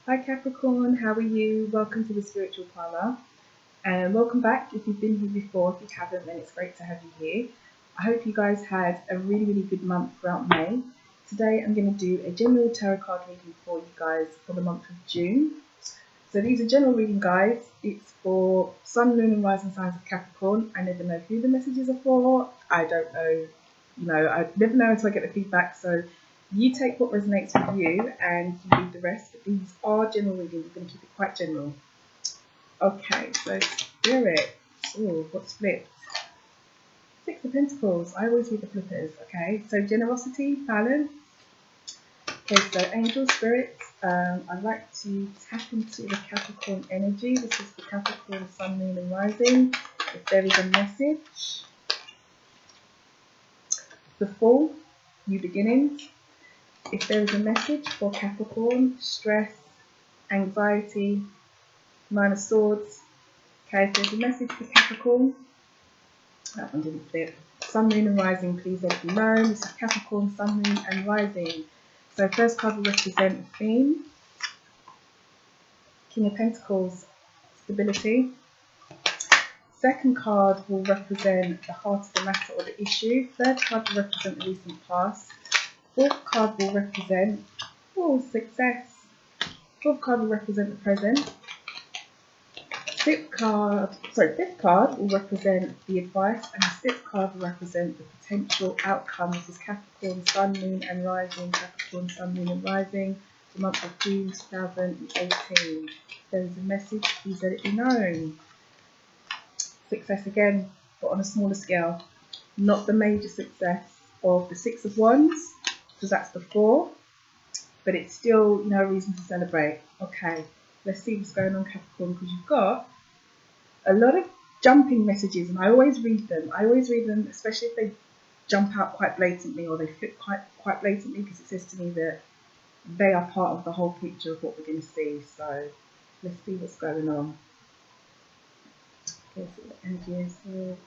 Hi Capricorn, how are you? Welcome to the Spiritual Parlour and welcome back if you've been here before. If you haven't, then it's great to have you here. I hope you guys had a really good month throughout May. Today I'm going to do a general tarot card reading for you guys for the month of June. So these are general reading, guys. It's for Sun, Moon and Rising signs of Capricorn. I never know who the messages are for. I don't know, I never know until I get the feedback. So you take what resonates with you and you read the rest. But these are general readings. We're going to keep it quite general. Okay, so Spirit. Oh, what's flipped? Six of Pentacles. I always read the flippers. Okay, so generosity, balance. Okay, so angel spirits. I'd like to tap into the Capricorn energy. This is the Capricorn Sun, Moon and Rising. If there is a message. The Fool, new beginnings. If there is a message for Capricorn, stress, anxiety, Nine of Swords. Okay, if there's a message for Capricorn, that one didn't fit. Sun, Moon and Rising, please let it be known. This is Capricorn, Sun, Moon and Rising. So first card will represent a theme. King of Pentacles, stability. Second card will represent the heart of the matter or the issue. Third card will represent the recent past. Fourth card will represent success. Fourth card will represent the present. Fifth card will represent the advice, and the sixth card will represent the potential outcome. This is Capricorn, Sun, Moon and Rising. Capricorn, Sun, Moon and Rising. The month of June 2018. If there is a message, please let it be known. Success again, but on a smaller scale. Not the major success of the Six of Wands, because that's the 4. But it's still, a reason to celebrate. Okay, let's see what's going on, Capricorn, because you've got a lot of jumping messages, and I always read them. Especially if they jump out quite blatantly or they fit quite blatantly, because it says to me that they are part of the whole picture of what we're going to see. So let's see what's going on. Okay, so the energy is here.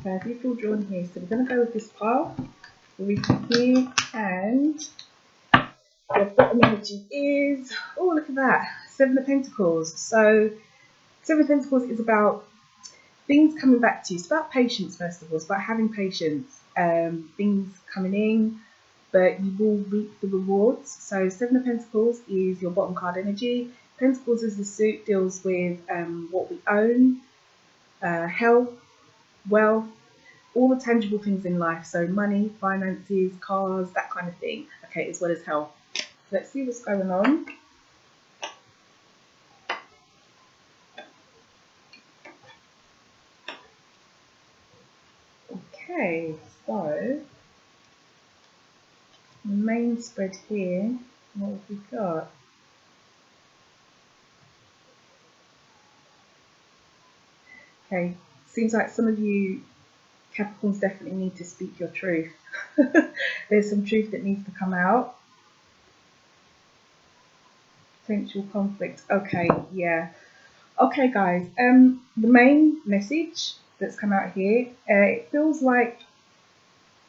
Okay, I do feel drawn here, so we're going to go with this pile. We'll read from here, and your bottom energy is, oh, look at that, Seven of Pentacles. So Seven of Pentacles is about things coming back to you. It's about patience, first of all. It's about having patience. Things coming in, but you will reap the rewards. So Seven of Pentacles is your bottom card energy. Pentacles is the suit, deals with what we own, health, wealth, all the tangible things in life. So money, finances, cars, that kind of thing. Okay, as well as health. So let's see what's going on. Okay, so the main spread here, what have we got? Okay, seems like some of you Capricorns definitely need to speak your truth. There's some truth that needs to come out. Potential conflict. Okay, yeah. Okay, guys. The main message that's come out here, it feels like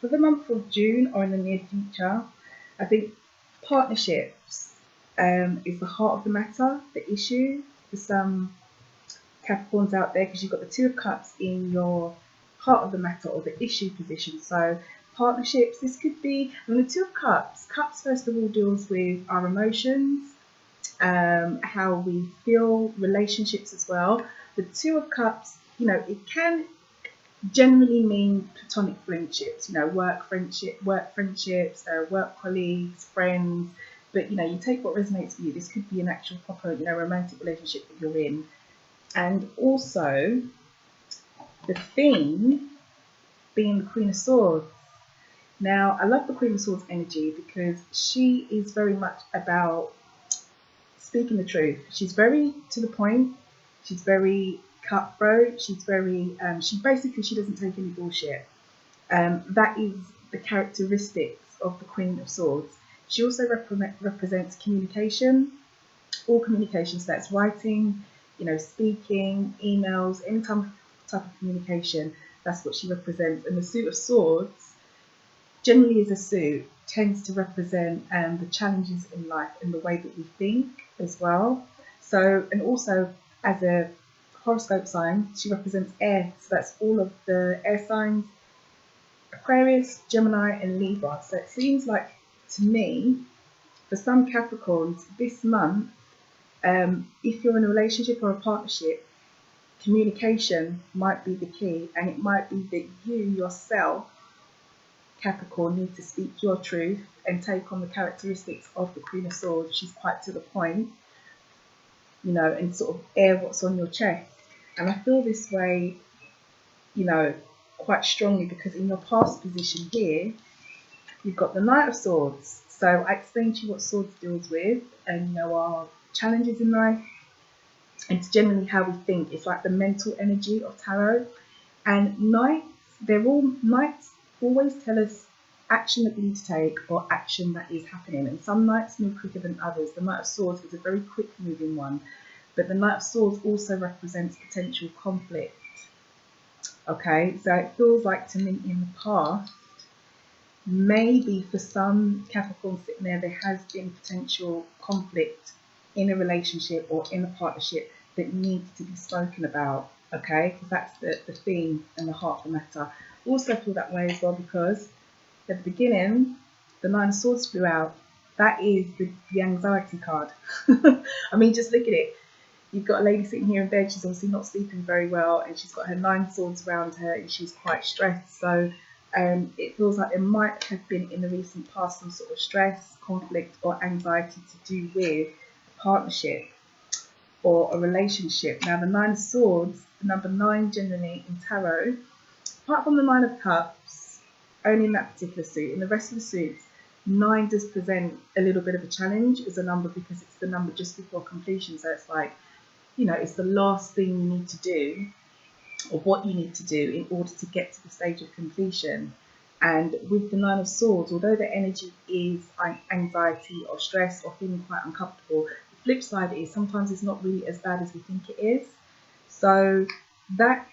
for the month of June or in the near future, I think partnerships is the heart of the matter, the issue for some Capricorns out there, because you've got the Two of Cups in your heart of the matter or the issue position. So partnerships, this could be, and the Two of Cups. Cups first of all deals with our emotions, how we feel, relationships as well. The Two of Cups, it can generally mean platonic friendships, work friendships, work colleagues, friends. But you take what resonates for you. This could be an actual proper, romantic relationship that you're in. And also the theme being the Queen of Swords. Now, I love the Queen of Swords energy because she is very much about speaking the truth. She's very to the point. She's very cutthroat. She's very, she doesn't take any bullshit. That is the characteristics of the Queen of Swords. She also represents communication. all communication. So that's writing, you know, speaking, emails, any type of communication. That's what she represents. And the Suit of Swords, generally as a suit, tends to represent the challenges in life and the way that we think as well. So, and also as a horoscope sign, she represents air. So that's all of the air signs, Aquarius, Gemini and Libra. So it seems like, to me, for some Capricorns, this month, if you're in a relationship or a partnership, communication might be the key, and it might be that you yourself, Capricorn, need to speak your truth and take on the characteristics of the Queen of Swords. She's quite to the point, you know, and sort of air what's on your chest. And I feel this way, you know, quite strongly, because in your past position here, you've got the Knight of Swords. So I explained to you what Swords deals with, and you know, our challenges in life, and it's generally how we think. It's like the mental energy of tarot. And Knights, Knights always tell us action that we need to take, or action that is happening. And some Knights move quicker than others. The Knight of Swords is a very quick moving one, but the Knight of Swords also represents potential conflict. Okay, so it feels like to me in the past, maybe for some Capricorn sitting there has been potential conflict in a relationship or in a partnership that needs to be spoken about, okay? Because that's the theme and the heart of the matter. Also feel that way as well, because at the beginning, the Nine of Swords flew out. That is the anxiety card. I mean, just look at it. You've got a lady sitting here in bed, she's obviously not sleeping very well, and she's got her 9 swords around her, and she's quite stressed. So it feels like there might have been in the recent past some sort of stress, conflict, or anxiety to do with a partnership or a relationship. Now, the 9 of Swords, the number 9 generally in tarot, apart from the 9 of Cups, only in that particular suit. In the rest of the suits, 9 does present a little bit of a challenge as a number, because it's the number just before completion. So it's like, you know, it's the last thing you need to do, or what you need to do in order to get to the stage of completion. And with the 9 of Swords, although the energy is anxiety or stress or feeling quite uncomfortable, the flip side is sometimes it's not really as bad as we think it is. So that's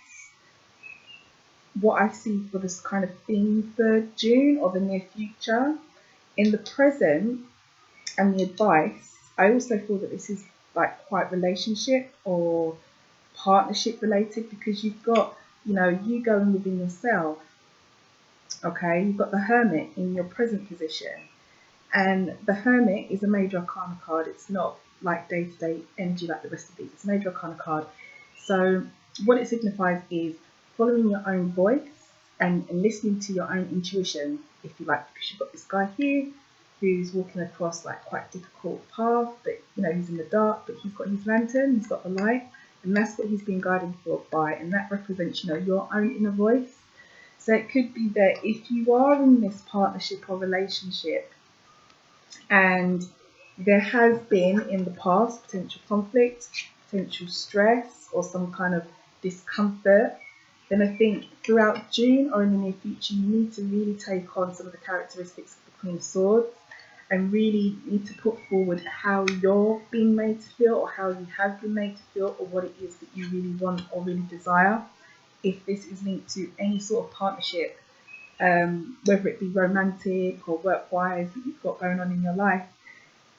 what I see for this kind of theme for June or the near future. In the present and the advice, I also feel that this is like quite relationship or partnership related, because you've got, you know, you going within yourself. Okay, you've got the Hermit in your present position, and the Hermit is a major arcana card. It's not like day-to-day energy like the rest of these. It's a major arcana card. So what it signifies is following your own voice and listening to your own intuition, if you like, because you've got this guy here who's walking across like quite a difficult path, but you know, he's in the dark, but he's got his lantern, he's got the light, and that's what he's been guided by, and that represents, you know, your own inner voice. So it could be that if you are in this partnership or relationship and there has been in the past potential conflict, potential stress, or some kind of discomfort, then I think throughout June or in the near future, you need to really take on some of the characteristics of the Queen of Swords, and really need to put forward how you're being made to feel, or how you have been made to feel, or what it is that you really want or really desire. If this is linked to any sort of partnership, whether it be romantic or work-wise that you've got going on in your life.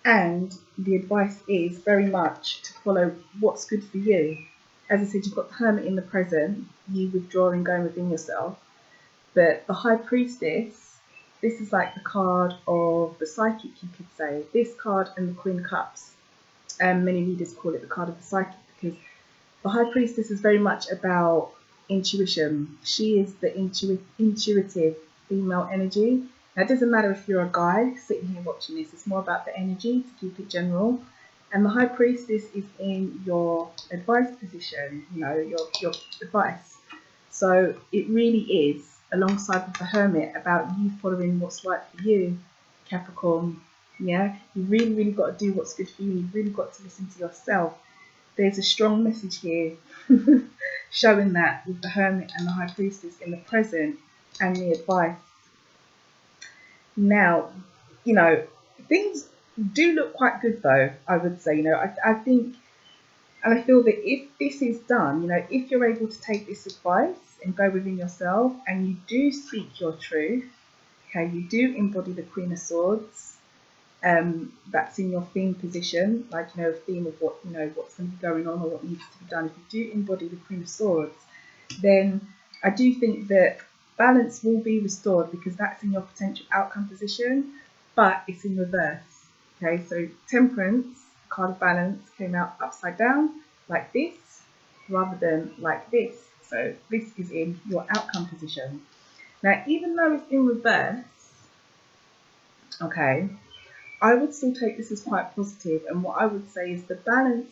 And the advice is very much to follow what's good for you. As I said, you've got the Hermit in the present, you withdrawing, going within yourself. But the High Priestess, this is like the card of the psychic, you could say. This card and the Queen of Cups, many readers call it the card of the psychic, because the High Priestess is very much about intuition. She is the intuitive female energy. Now, it doesn't matter if you're a guy sitting here watching this, it's more about the energy, to keep it general. And the High Priestess is in your advice position, you know, your advice. So it really is, alongside with the Hermit, about you following what's right for you, Capricorn. Yeah, you really, really got to do what's good for you. You've really got to listen to yourself. There's a strong message here showing that with the Hermit and the High Priestess in the present and the advice. Now, you know, things do look quite good though, I would say. You know, I think, and I feel that if this is done, you know, if you're able to take this advice and go within yourself and you do speak your truth, okay, you do embody the Queen of Swords, that's in your theme position, like, you know, theme of what, you know, what's going to be going on or what needs to be done. If you do embody the Queen of Swords, then I do think that balance will be restored because that's in your potential outcome position, but it's in reverse. Okay, so Temperance, card of balance, came out upside down like this rather than like this. So this is in your outcome position. Now, even though it's in reverse, okay, I would still take this as quite positive, and what I would say is the balance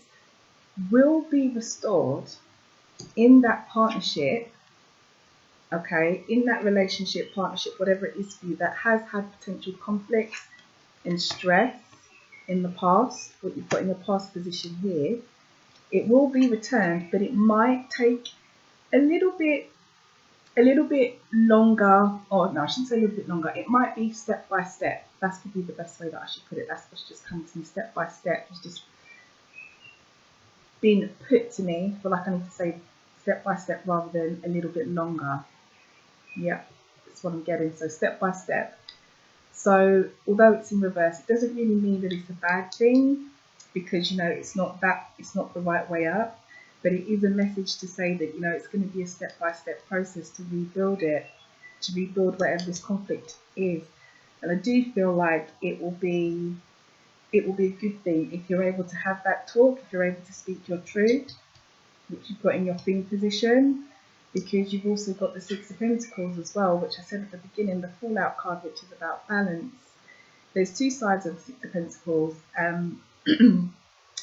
will be restored in that partnership, okay, in that relationship, partnership, whatever it is for you, that has had potential conflicts and stress in the past, what you've got in your past position here. It will be returned, but it might take a little bit longer, or no, I shouldn't say a little bit longer. It might be step by step. That's probably the best way that I should put it. That's what's just come to me. Step by step. It's just been put to me. I feel like I need to say step by step rather than a little bit longer. Yeah, that's what I'm getting. So step by step. So although it's in reverse, it doesn't really mean that it's a bad thing, because, you know, it's not the right way up, but it is a message to say that, you know, it's going to be a step-by-step process to rebuild it, to rebuild whatever this conflict is. And I do feel like it will be a good thing if you're able to have that talk, if you're able to speak your truth, which you've got in your theme position, because you've also got the Six of Pentacles as well, which I said at the beginning, the Fallout card, which is about balance. There's two sides of the Six of Pentacles.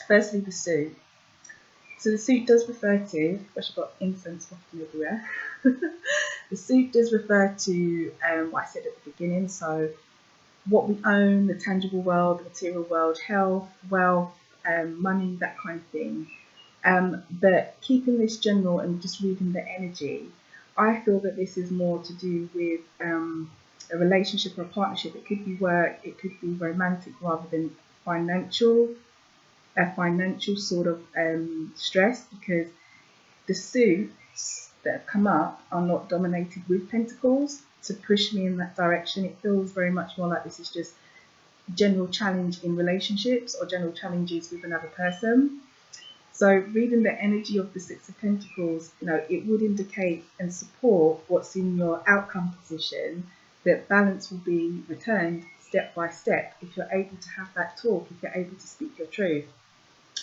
Firstly, the suit. So the suit does refer to, which I've got incense wafting everywhere. The suit does refer to what I said at the beginning. So what we own, the tangible world, the material world, health, wealth, money, that kind of thing. But keeping this general and just reading the energy, I feel that this is more to do with a relationship or a partnership. It could be work, it could be romantic rather than financial, a financial sort of stress, because the suits that have come up are not dominated with pentacles to push me in that direction. It feels very much more like this is just general challenge in relationships or general challenges with another person. So reading the energy of the Six of Pentacles, you know, it would indicate and support what's in your outcome position, that balance will be returned step by step if you're able to have that talk, if you're able to speak your truth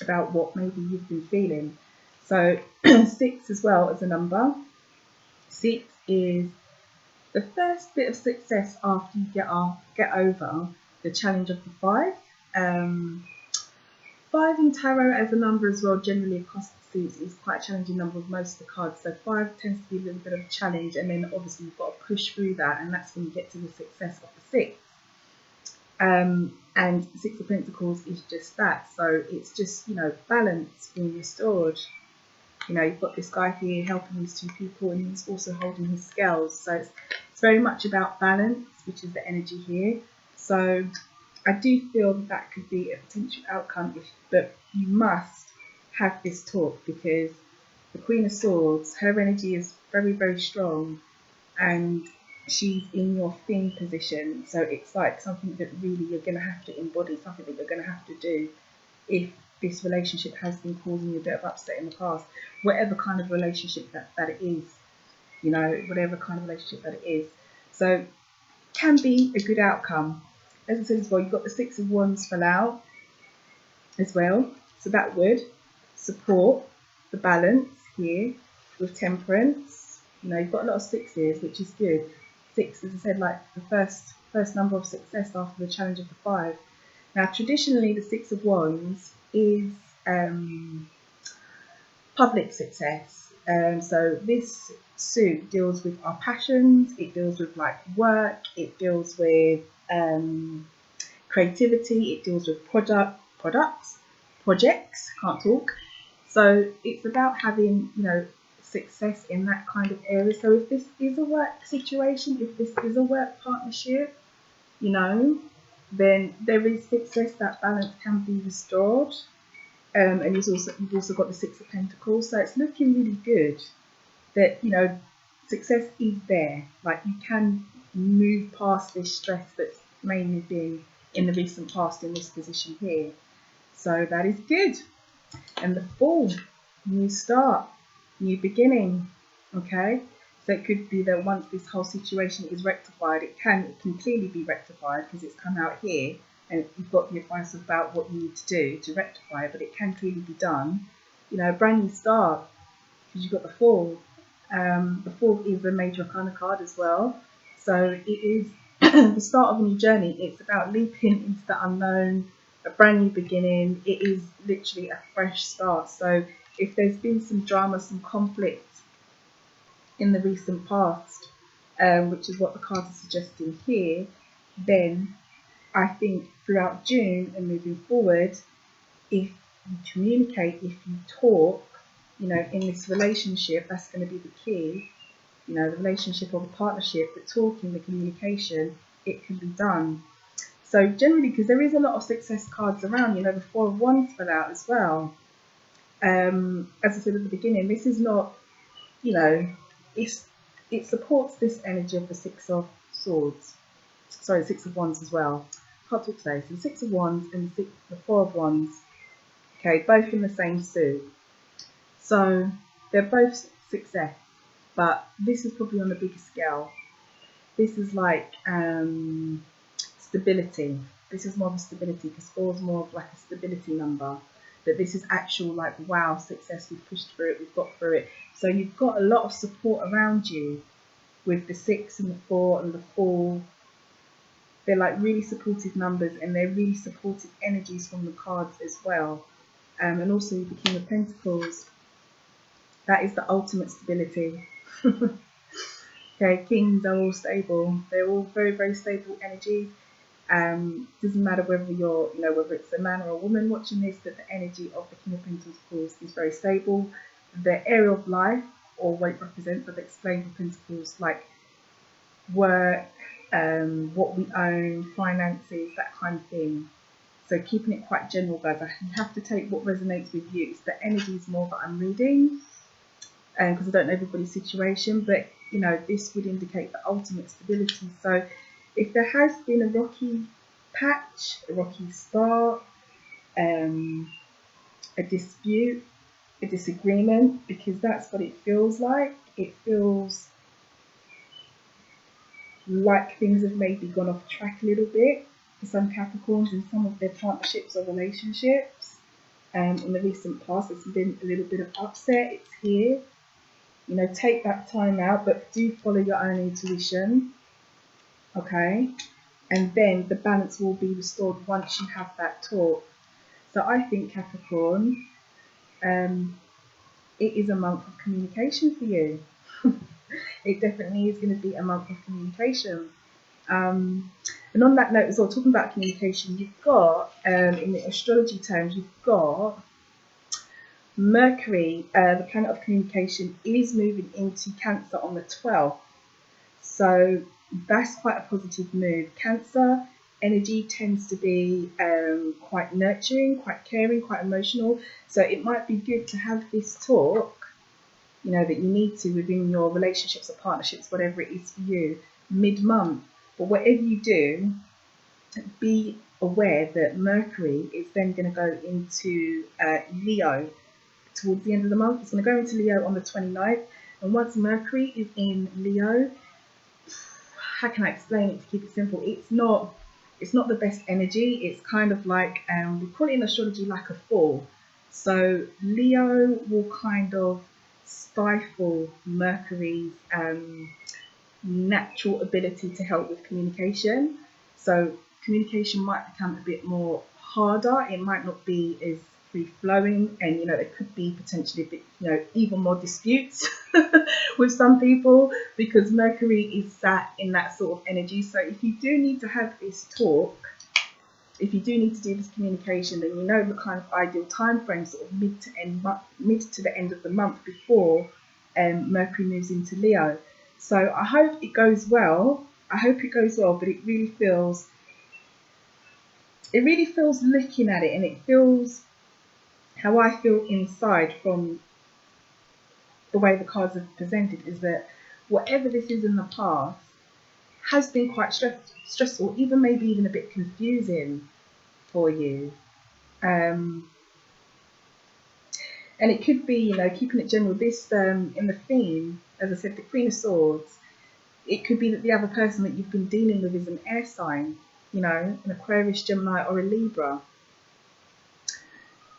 about what maybe you've been feeling. So 6 as well as a number. 6 is the first bit of success after you get over the challenge of the 5. 5 in tarot as a number as well, generally across the suits, is quite a challenging number with most of the cards. So 5 tends to be a little bit of a challenge, and then obviously you've got to push through that, and that's when you get to the success of the 6. And 6 of Pentacles is just that. So it's just, you know, balance being restored. You know, you've got this guy here helping these two people, and he's also holding his scales. So it's very much about balance, which is the energy here. So I do feel that that could be a potential outcome, but you must have this talk, because the Queen of Swords, her energy is very, very strong, and she's in your theme position. So it's like something that really you're going to have to embody, something that you're going to have to do if this relationship has been causing you a bit of upset in the past, whatever kind of relationship that it is, you know, whatever kind of relationship that it is. So can be a good outcome. As I said as well, you've got the 6 of Wands fell out as well. So that would support the balance here with Temperance. You know, you've got a lot of 6s, which is good. 6, as I said, like the first number of success after the challenge of the 5. Now, traditionally, the 6 of Wands is public success. So this suit deals with our passions. It deals with like work. It deals with creativity. It deals with projects. Can't talk. So it's about having, you know, success in that kind of area. So if this is a work situation, if this is a work partnership, you know, then there is success. That balance can be restored. And you've also got the Six of Pentacles, so it's looking really good that, you know, success is there. Like, you can move past this stress that's mainly been in the recent past in this position here. So that is good. And the Fool, new start, new beginning. Okay, so it could be that once this whole situation is rectified, it can clearly be rectified because it's come out here and you've got the advice about what you need to do to rectify it, but it can clearly be done. You know, a brand new start, because you've got the Fool. The Fool is a major arcana card as well, so it is the start of a new journey. It's about leaping into the unknown, a brand new beginning. It is literally a fresh start. So if there's been some drama, some conflict in the recent past, which is what the cards are suggesting here, then I think throughout June and moving forward, if you communicate, if you talk, you know, in this relationship, that's going to be the key. You know, the relationship or the partnership, the talking, the communication, it can be done. So generally, because there is a lot of success cards around, you know, the Four of Wands fell out as well. As I said at the beginning, this is not, you know, it supports this energy of the Six of Swords. Sorry, Six of Wands as well. Can't talk today. So the Six of Wands and the Four of Wands. Okay, both in the same suit. So they're both success, but this is probably on the bigger scale. This is like stability. This is more of a stability, because 4 is more of like a stability number. But this is actual, like, wow, success, we've pushed through it, we've got through it. So you've got a lot of support around you with the 6 and the 4 and the 4. They're like really supportive numbers, and they're really supportive energies from the cards as well. And also the King of Pentacles. That is the ultimate stability. Okay, kings are all stable. They're all very, very stable energies. Doesn't matter whether you're, you know, whether it's a man or a woman watching this, but the energy of the King of Pentacles is very stable. The area of life, or what it represents, I've explained the Pentacles, like work, what we own, finances, that kind of thing. So keeping it quite general, guys. You have to take what resonates with you. It's the energies more that I'm reading, because I don't know everybody's situation, but you know, this would indicate the ultimate stability. So if there has been a rocky patch, a rocky start, a dispute, a disagreement, because that's what it feels like. It feels like things have maybe gone off track a little bit for some Capricorns in some of their partnerships or relationships. In the recent past, there's been a little bit of upset. It's here. You know, take that time out, but do follow your own intuition. Okay, and then the balance will be restored once you have that talk. So I think, Capricorn, it is a month of communication for you. It definitely is going to be a month of communication. And on that note as well, talking about communication, you've got, in the astrology terms, you've got Mercury, the planet of communication, is moving into Cancer on the 12th. So that's quite a positive move. Cancer energy tends to be quite nurturing, quite caring, quite emotional. So it might be good to have this talk, you know, that you need to within your relationships or partnerships, whatever it is for you, mid-month. But whatever you do, be aware that Mercury is then going to go into Leo towards the end of the month. It's going to go into Leo on the 29th. And once Mercury is in Leo, how can I explain it to keep it simple? It's not the best energy. It's kind of like, we call it in astrology like a fall. So Leo will kind of stifle Mercury's natural ability to help with communication. So communication might become a bit more harder. It might not be as free flowing, and you know, there could be potentially a bit, you know, even more disputes with some people, because Mercury is sat in that sort of energy. So if you do need to have this talk, if you do need to do this communication, then you know the kind of ideal time frame, sort of mid to the end of the month before Mercury moves into Leo. So I hope it goes well. I hope it goes well, but it really feels it really feels, looking at it, and it feels how I feel inside from the way the cards are presented, is that whatever this is in the past has been quite stressful, even maybe even a bit confusing for you. And it could be, you know, keeping it general, this in the theme, as I said, the Queen of Swords, it could be that the other person that you've been dealing with is an air sign, you know, an Aquarius, Gemini, or a Libra.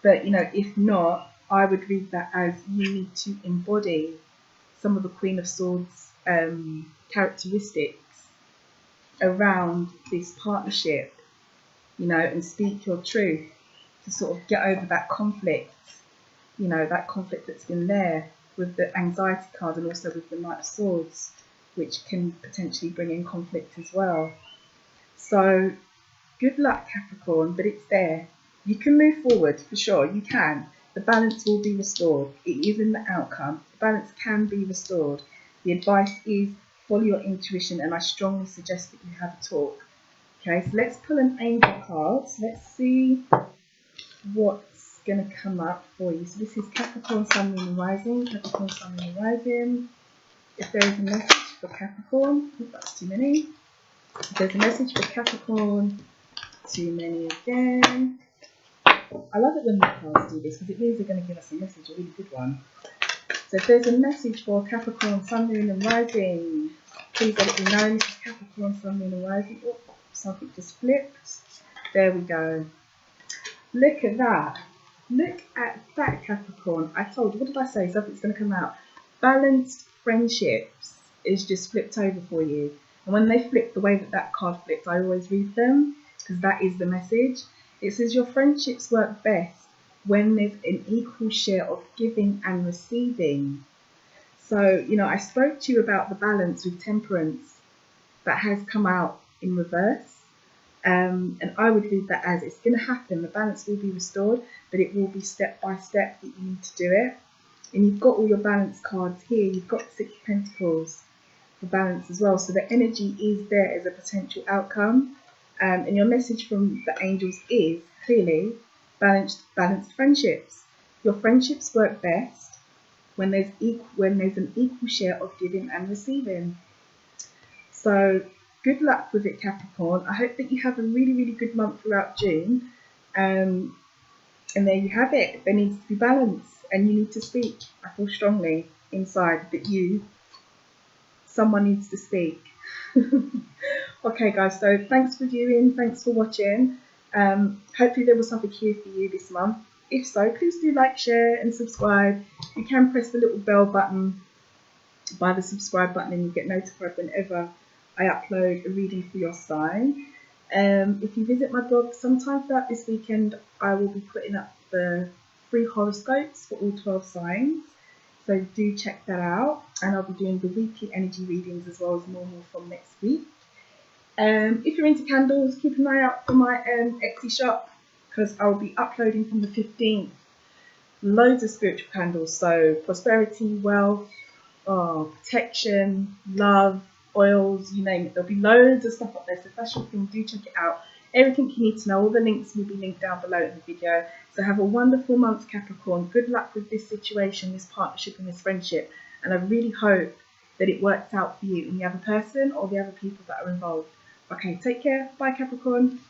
But, you know, if not, I would read that as you need to embody some of the Queen of Swords characteristics around this partnership, you know, and speak your truth to sort of get over that conflict, you know, that conflict that's been there with the anxiety card and also with the Knight of Swords, which can potentially bring in conflict as well. So good luck, Capricorn, but it's there. You can move forward for sure, you can. The balance will be restored. It is in the outcome. The balance can be restored. The advice is follow your intuition, and I strongly suggest that you have a talk. Okay, so let's pull an angel card. So let's see what's going to come up for you. So this is Capricorn, Sun, Moon, and Rising. Capricorn, Sun, Moon, and Rising. If there is a message for Capricorn, oh, that's too many. If there's a message for Capricorn, too many again. I love it when the cards do this because it means they're going to give us a message, a really good one. So if there's a message for Capricorn, Sun, Moon, and Rising, please let it be known. This is Capricorn, Sun, Moon, and Rising. Oh, something just flipped. There we go. Look at that. Look at that, Capricorn. I told you, what did I say? Something's going to come out. Balanced friendships is just flipped over for you. And when they flip the way that that card flipped, I always read them because that is the message. It says your friendships work best when there's an equal share of giving and receiving. So, you know, I spoke to you about the balance with Temperance that has come out in reverse. And I would read that as it's going to happen. The balance will be restored, but it will be step by step that you need to do it. And you've got all your balance cards here. You've got 6 of Pentacles for balance as well. So the energy is there as a potential outcome. And your message from the angels is clearly balanced friendships. Your friendships work best when there's an equal share of giving and receiving. So good luck with it, Capricorn. I hope that you have a really, really good month throughout June. And there you have it. There needs to be balance, and you need to speak. I feel strongly inside that someone needs to speak. Okay, guys, so thanks for viewing, thanks for watching. Hopefully there was something here for you this month. If so, please do like, share and subscribe. You can press the little bell button by the subscribe button and you get notified whenever I upload a reading for your sign. If you visit my blog sometime throughout this weekend, I will be putting up the free horoscopes for all 12 signs. So do check that out. And I'll be doing the weekly energy readings as well as normal from next week. If you're into candles, keep an eye out for my Etsy shop because I'll be uploading from the 15th loads of spiritual candles. So prosperity, wealth, protection, love, oils, you name it. There'll be loads of stuff up there. So if that's your thing, do check it out. Everything you need to know, all the links will be linked down below in the video. So have a wonderful month, Capricorn. Good luck with this situation, this partnership and this friendship. And I really hope that it works out for you and the other person or the other people that are involved. Okay, take care. Bye, Capricorn.